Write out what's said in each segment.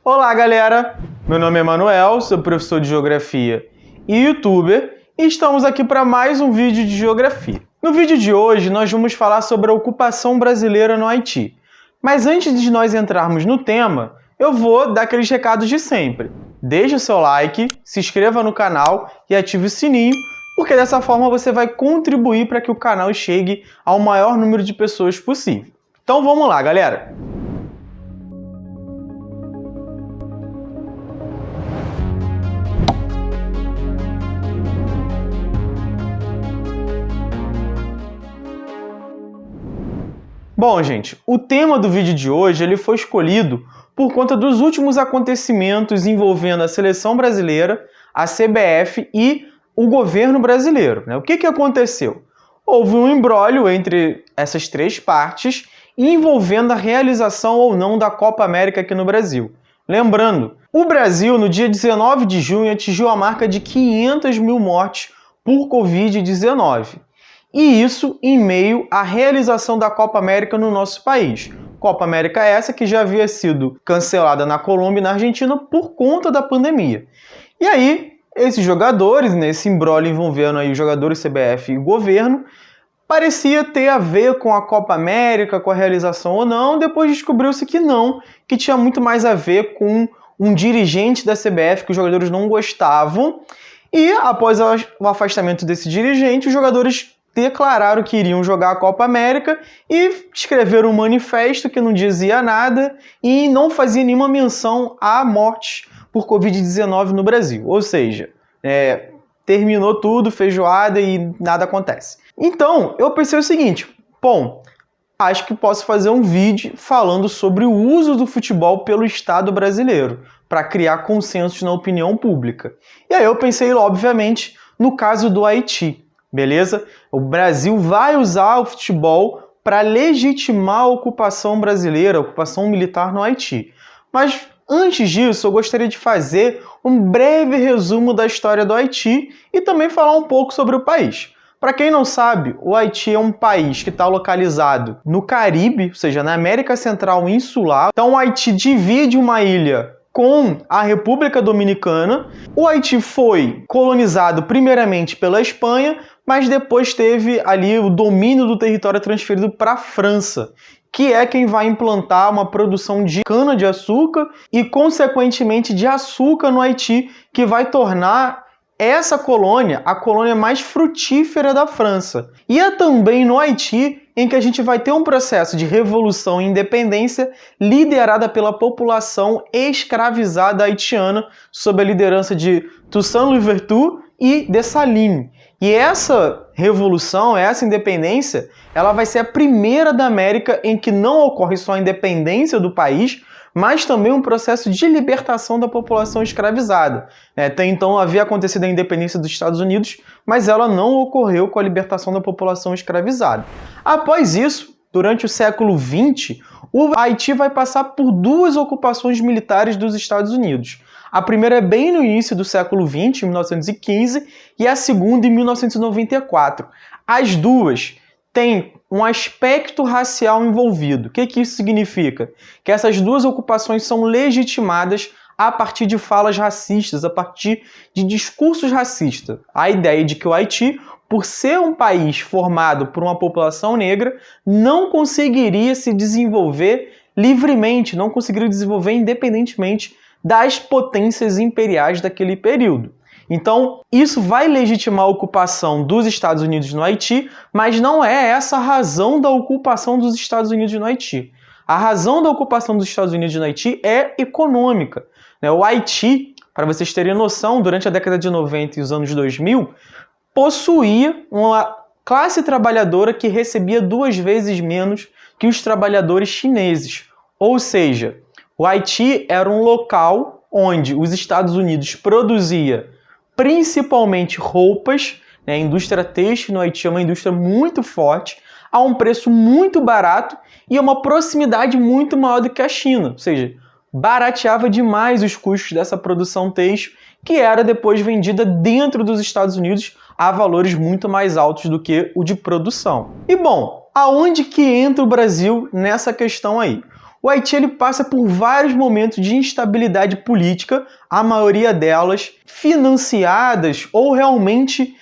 Olá, galera! Meu nome é Manuel, sou professor de Geografia e YouTuber e estamos aqui para mais um vídeo de Geografia. No vídeo de hoje, nós vamos falar sobre a ocupação brasileira no Haiti. Mas antes de nós entrarmos no tema, eu vou dar aqueles recados de sempre. Deixe o seu like, se inscreva no canal e ative o sininho, porque dessa forma você vai contribuir para que o canal chegue ao maior número de pessoas possível. Então vamos lá, galera! Bom, gente, o tema do vídeo de hoje ele foi escolhido por conta dos últimos acontecimentos envolvendo a seleção brasileira, a CBF e o governo brasileiro. O que aconteceu? Houve um imbróglio entre essas três partes envolvendo a realização ou não da Copa América aqui no Brasil. Lembrando, o Brasil, no dia 19 de junho, atingiu a marca de 500 mil mortes por Covid-19. E isso em meio à realização da Copa América no nosso país. Copa América essa que já havia sido cancelada na Colômbia e na Argentina por conta da pandemia. E aí, esses jogadores, nesse imbróglio envolvendo aí os jogadores CBF e o governo, parecia ter a ver com a Copa América, com a realização ou não, depois descobriu-se que não, que tinha muito mais a ver com um dirigente da CBF que os jogadores não gostavam. E após o afastamento desse dirigente, os jogadores declararam que iriam jogar a Copa América e escreveram um manifesto que não dizia nada e não fazia nenhuma menção à morte por Covid-19 no Brasil. Ou seja, terminou tudo, feijoada e nada acontece. Então, eu pensei o seguinte, bom, acho que posso fazer um vídeo falando sobre o uso do futebol pelo Estado brasileiro, para criar consensos na opinião pública. E aí eu pensei, obviamente, no caso do Haiti. Beleza? O Brasil vai usar o futebol para legitimar a ocupação brasileira, a ocupação militar no Haiti. Mas antes disso, eu gostaria de fazer um breve resumo da história do Haiti e também falar um pouco sobre o país. Para quem não sabe, o Haiti é um país que está localizado no Caribe, ou seja, na América Central Insular. Então o Haiti divide uma ilha com a República Dominicana. O Haiti foi colonizado primeiramente pela Espanha, mas depois teve ali o domínio do território transferido para a França, que é quem vai implantar uma produção de cana-de-açúcar e, consequentemente, de açúcar no Haiti, que vai tornar essa colônia a colônia mais frutífera da França. E é também no Haiti em que a gente vai ter um processo de revolução e independência liderada pela população escravizada haitiana sob a liderança de Toussaint Louverture e Dessalines. E essa revolução, essa independência, ela vai ser a primeira da América em que não ocorre só a independência do país, mas também um processo de libertação da população escravizada. Até então havia acontecido a independência dos Estados Unidos, mas ela não ocorreu com a libertação da população escravizada. Após isso, durante o século XX, o Haiti vai passar por duas ocupações militares dos Estados Unidos. A primeira é bem no início do século XX, em 1915, e a segunda em 1994. As duas têm um aspecto racial envolvido. O que isso significa? Que essas duas ocupações são legitimadas a partir de falas racistas, a partir de discursos racistas. A ideia de que o Haiti, por ser um país formado por uma população negra, não conseguiria se desenvolver livremente, não conseguiria desenvolver independentemente das potências imperiais daquele período. Então, isso vai legitimar a ocupação dos Estados Unidos no Haiti, mas não é essa a razão da ocupação dos Estados Unidos no Haiti. A razão da ocupação dos Estados Unidos no Haiti é econômica. O Haiti, para vocês terem noção, durante a década de 90 e os anos 2000, possuía uma classe trabalhadora que recebia 2 vezes menos que os trabalhadores chineses. Ou seja, o Haiti era um local onde os Estados Unidos produzia principalmente roupas, a indústria têxtil no Haiti é uma indústria muito forte, a um preço muito barato e a uma proximidade muito maior do que a China. Ou seja, barateava demais os custos dessa produção têxtil, que era depois vendida dentro dos Estados Unidos a valores muito mais altos do que o de produção. E bom, aonde que entra o Brasil nessa questão aí? o Haiti ele passa por vários momentos de instabilidade política, a maioria delas financiadas ou realmente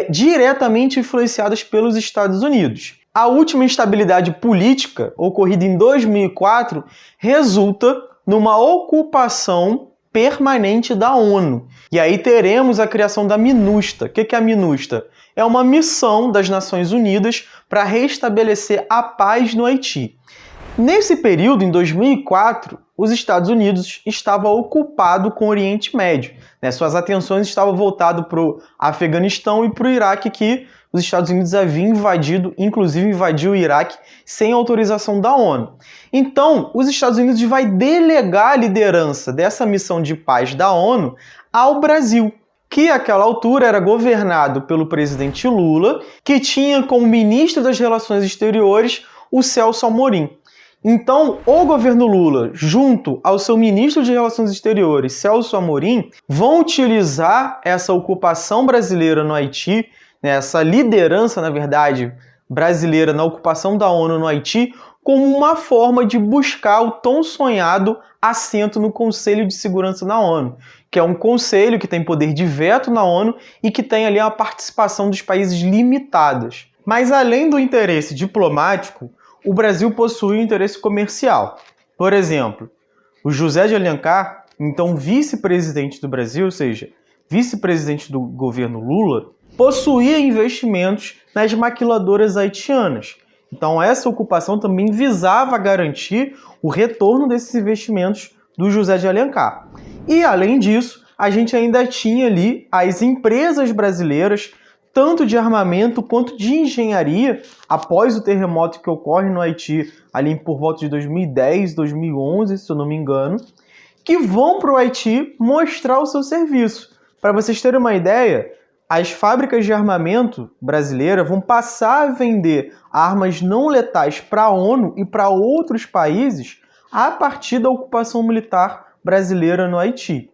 diretamente influenciadas pelos Estados Unidos. A última instabilidade política, ocorrida em 2004, resulta numa ocupação permanente da ONU. E aí teremos a criação da MINUSTAH. O que é a MINUSTAH? É uma missão das Nações Unidas para restabelecer a paz no Haiti. Nesse período, em 2004, os Estados Unidos estavam ocupados com o Oriente Médio. Suas atenções estavam voltadas para o Afeganistão e para o Iraque, que os Estados Unidos haviam invadido, inclusive invadiu o Iraque sem autorização da ONU. Então, os Estados Unidos vai delegar a liderança dessa missão de paz da ONU ao Brasil, que àquela altura era governado pelo presidente Lula, que tinha como ministro das Relações Exteriores o Celso Amorim. Então, o governo Lula, junto ao seu ministro de Relações Exteriores, Celso Amorim, vão utilizar essa ocupação brasileira no Haiti, essa liderança, na verdade, brasileira na ocupação da ONU no Haiti, como uma forma de buscar o tão sonhado assento no Conselho de Segurança da ONU, que é um conselho que tem poder de veto na ONU e que tem ali a participação dos países limitadas. Mas além do interesse diplomático, o Brasil possui um interesse comercial. Por exemplo, o José de Alencar, então vice-presidente do Brasil, ou seja, vice-presidente do governo Lula, possuía investimentos nas maquiladoras haitianas. Então essa ocupação também visava garantir o retorno desses investimentos do José de Alencar. E além disso, a gente ainda tinha ali as empresas brasileiras, tanto de armamento quanto de engenharia, após o terremoto que ocorre no Haiti, ali por volta de 2010, 2011, se eu não me engano, que vão para o Haiti mostrar o seu serviço. Para vocês terem uma ideia, as fábricas de armamento brasileiras vão passar a vender armas não letais para a ONU e para outros países a partir da ocupação militar brasileira no Haiti.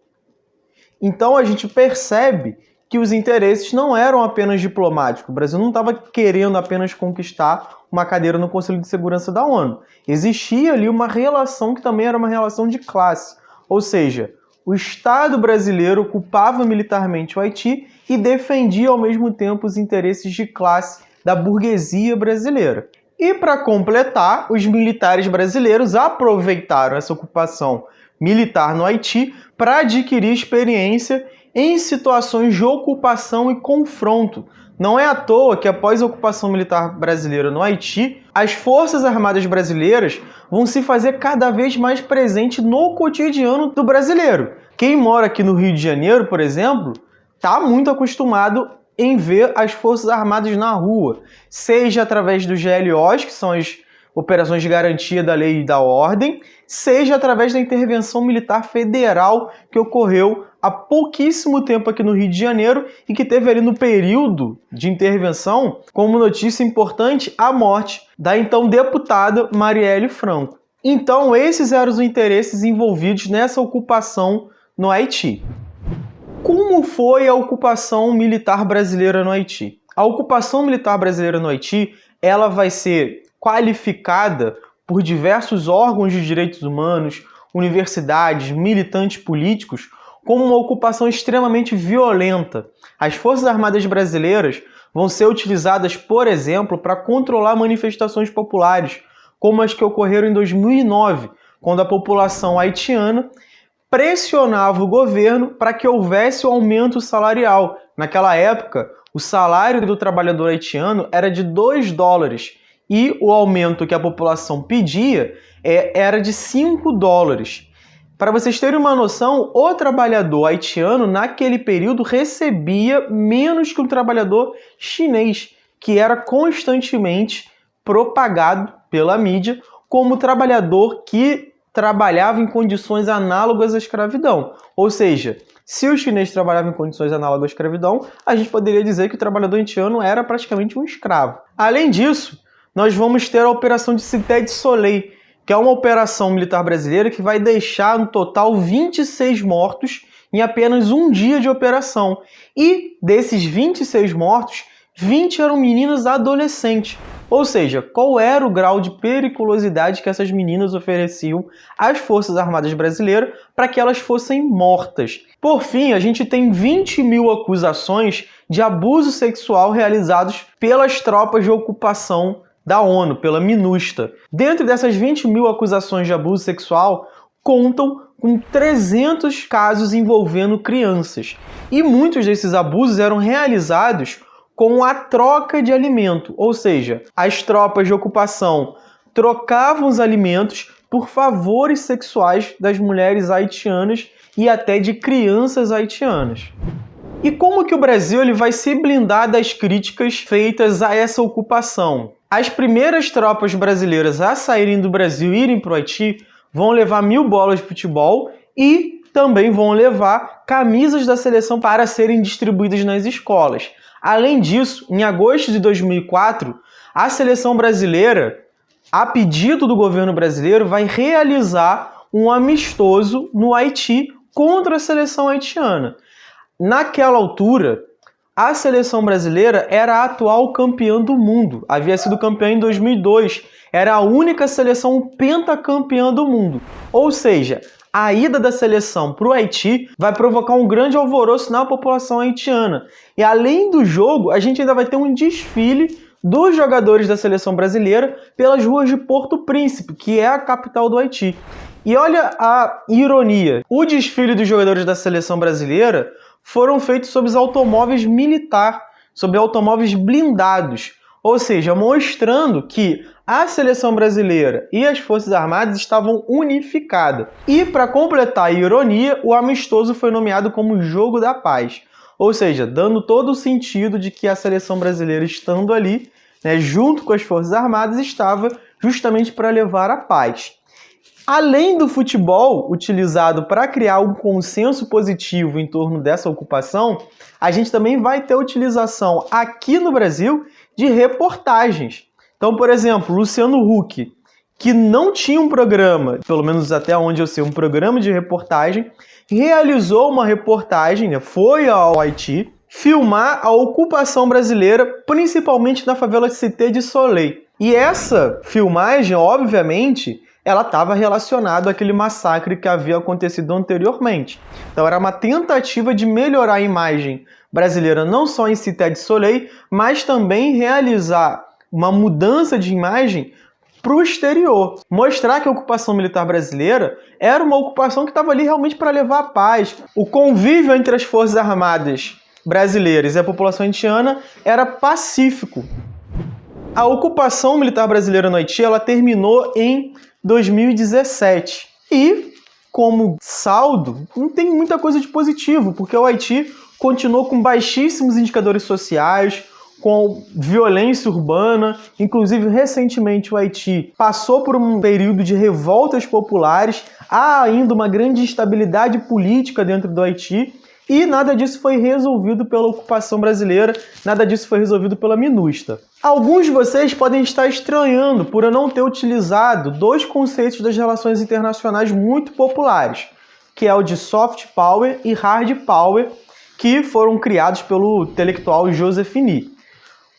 Então a gente percebe que os interesses não eram apenas diplomáticos. O Brasil não estava querendo apenas conquistar uma cadeira no Conselho de Segurança da ONU. Existia ali uma relação que também era uma relação de classe. Ou seja, o Estado brasileiro ocupava militarmente o Haiti e defendia ao mesmo tempo os interesses de classe da burguesia brasileira. E para completar, os militares brasileiros aproveitaram essa ocupação militar no Haiti para adquirir experiência em situações de ocupação e confronto. Não é à toa que após a ocupação militar brasileira no Haiti, as Forças Armadas brasileiras vão se fazer cada vez mais presente no cotidiano do brasileiro. Quem mora aqui no Rio de Janeiro, por exemplo, está muito acostumado em ver as Forças Armadas na rua, seja através dos GLOs, que são as operações de garantia da lei e da ordem, seja através da intervenção militar federal que ocorreu há pouquíssimo tempo aqui no Rio de Janeiro e que teve ali no período de intervenção, como notícia importante, a morte da então deputada Marielle Franco. Então esses eram os interesses envolvidos nessa ocupação no Haiti. Como foi a ocupação militar brasileira no Haiti? A ocupação militar brasileira no Haiti, ela vai ser qualificada por diversos órgãos de direitos humanos, universidades, militantes políticos, como uma ocupação extremamente violenta. As Forças Armadas brasileiras vão ser utilizadas, por exemplo, para controlar manifestações populares, como as que ocorreram em 2009, quando a população haitiana pressionava o governo para que houvesse o aumento salarial. Naquela época, o salário do trabalhador haitiano era de $2 e o aumento que a população pedia era de $5. Para vocês terem uma noção, o trabalhador haitiano naquele período recebia menos que um trabalhador chinês, que era constantemente propagado pela mídia como trabalhador que trabalhava em condições análogas à escravidão. Ou seja, se o chinês trabalhava em condições análogas à escravidão, a gente poderia dizer que o trabalhador haitiano era praticamente um escravo. Além disso, nós vamos ter a Operação de Cité de Soleil, que é uma operação militar brasileira que vai deixar no total 26 mortos em apenas um dia de operação. E desses 26 mortos, 20 eram meninas adolescentes. Ou seja, qual era o grau de periculosidade que essas meninas ofereciam às Forças Armadas brasileiras para que elas fossem mortas. Por fim, a gente tem 20 mil acusações de abuso sexual realizados pelas tropas de ocupação da ONU, pela MINUSTAH. Dentro dessas 20 mil acusações de abuso sexual, contam com 300 casos envolvendo crianças. E muitos desses abusos eram realizados com a troca de alimento, ou seja, as tropas de ocupação trocavam os alimentos por favores sexuais das mulheres haitianas e até de crianças haitianas. E como que o Brasil ele vai se blindar das críticas feitas a essa ocupação? As primeiras tropas brasileiras a saírem do Brasil e irem para o Haiti vão levar 1000 bolas de futebol e também vão levar camisas da seleção para serem distribuídas nas escolas. Além disso, em agosto de 2004, a seleção brasileira, a pedido do governo brasileiro, vai realizar um amistoso no Haiti contra a seleção haitiana. Naquela altura, a seleção brasileira era a atual campeã do mundo. Havia sido campeã em 2002. Era a única seleção pentacampeã do mundo. Ou seja, a ida da seleção para o Haiti vai provocar um grande alvoroço na população haitiana. E além do jogo, a gente ainda vai ter um desfile dos jogadores da seleção brasileira pelas ruas de Porto Príncipe, que é a capital do Haiti. E olha a ironia. O desfile dos jogadores da seleção brasileira foram feitos sobre os automóveis militares, sobre automóveis blindados. Ou seja, mostrando que a seleção brasileira e as Forças Armadas estavam unificadas. E, para completar a ironia, o amistoso foi nomeado como Jogo da Paz. Ou seja, dando todo o sentido de que a seleção brasileira estando ali, junto com as Forças Armadas, estava justamente para levar a paz. Além do futebol utilizado para criar um consenso positivo em torno dessa ocupação, a gente também vai ter utilização aqui no Brasil de reportagens. Então, por exemplo, Luciano Huck, que não tinha um programa, pelo menos até onde eu sei, um programa de reportagem, realizou uma reportagem, foi ao Haiti, filmar a ocupação brasileira, principalmente na favela de Cité de Soleil. E essa filmagem, obviamente, ela estava relacionada àquele massacre que havia acontecido anteriormente. Então era uma tentativa de melhorar a imagem brasileira não só em Cité de Soleil, mas também realizar uma mudança de imagem para o exterior. Mostrar que a ocupação militar brasileira era uma ocupação que estava ali realmente para levar a paz. O convívio entre as Forças Armadas brasileiras e a população haitiana era pacífico. A ocupação militar brasileira no Haiti ela terminou em 2017. E, como saldo, não tem muita coisa de positivo, porque o Haiti continuou com baixíssimos indicadores sociais, com violência urbana. Inclusive, recentemente, o Haiti passou por um período de revoltas populares. Há ainda uma grande instabilidade política dentro do Haiti. E nada disso foi resolvido pela ocupação brasileira, nada disso foi resolvido pela MINUSTAH. Alguns de vocês podem estar estranhando por eu não ter utilizado dois conceitos das relações internacionais muito populares, que é o de soft power e hard power, que foram criados pelo intelectual Joseph Nye.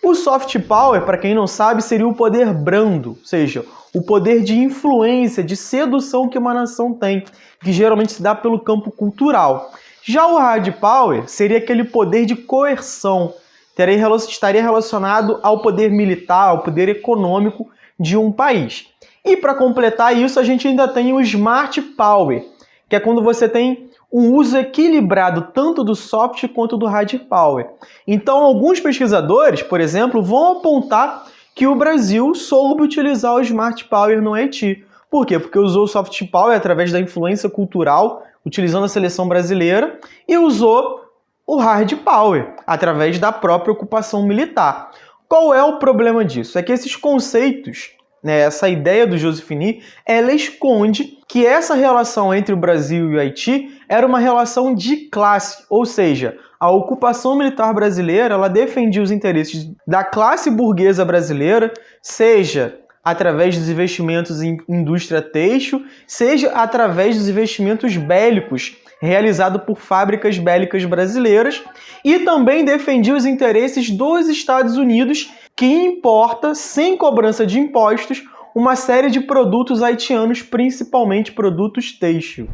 O soft power, para quem não sabe, seria o poder brando, ou seja, o poder de influência, de sedução que uma nação tem, que geralmente se dá pelo campo cultural. Já o hard power seria aquele poder de coerção, estaria relacionado ao poder militar, ao poder econômico de um país. E para completar isso, a gente ainda tem o smart power, que é quando você tem um uso equilibrado tanto do soft quanto do hard power. Então, alguns pesquisadores, por exemplo, vão apontar que o Brasil soube utilizar o smart power no Haiti. Por quê? Porque usou o soft power através da influência cultural, utilizando a seleção brasileira, e usou o hard power, através da própria ocupação militar. Qual é o problema disso? É que esses conceitos, essa ideia do Joseph Nye, ela esconde que essa relação entre o Brasil e o Haiti era uma relação de classe, ou seja, a ocupação militar brasileira ela defendia os interesses da classe burguesa brasileira, seja através dos investimentos em indústria têxtil, seja através dos investimentos bélicos realizados por fábricas bélicas brasileiras, e também defendia os interesses dos Estados Unidos que importa, sem cobrança de impostos, uma série de produtos haitianos, principalmente produtos têxtil.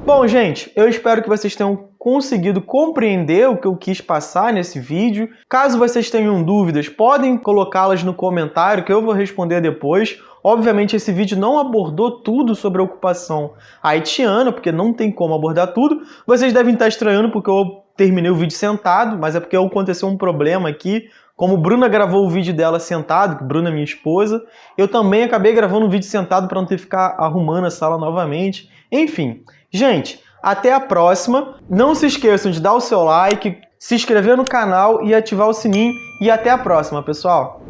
Bom, gente, eu espero que vocês tenham conseguido compreender o que eu quis passar nesse vídeo. Caso vocês tenham dúvidas, podem colocá-las no comentário que eu vou responder depois. Obviamente, esse vídeo não abordou tudo sobre a ocupação haitiana, porque não tem como abordar tudo. Vocês devem estar estranhando porque eu terminei o vídeo sentado, mas é porque aconteceu um problema aqui. Como Bruna gravou o vídeo dela sentado, que Bruna é minha esposa, eu também acabei gravando um vídeo sentado para não ter que ficar arrumando a sala novamente. Enfim, gente, até a próxima. Não se esqueçam de dar o seu like, se inscrever no canal e ativar o sininho. E até a próxima, pessoal!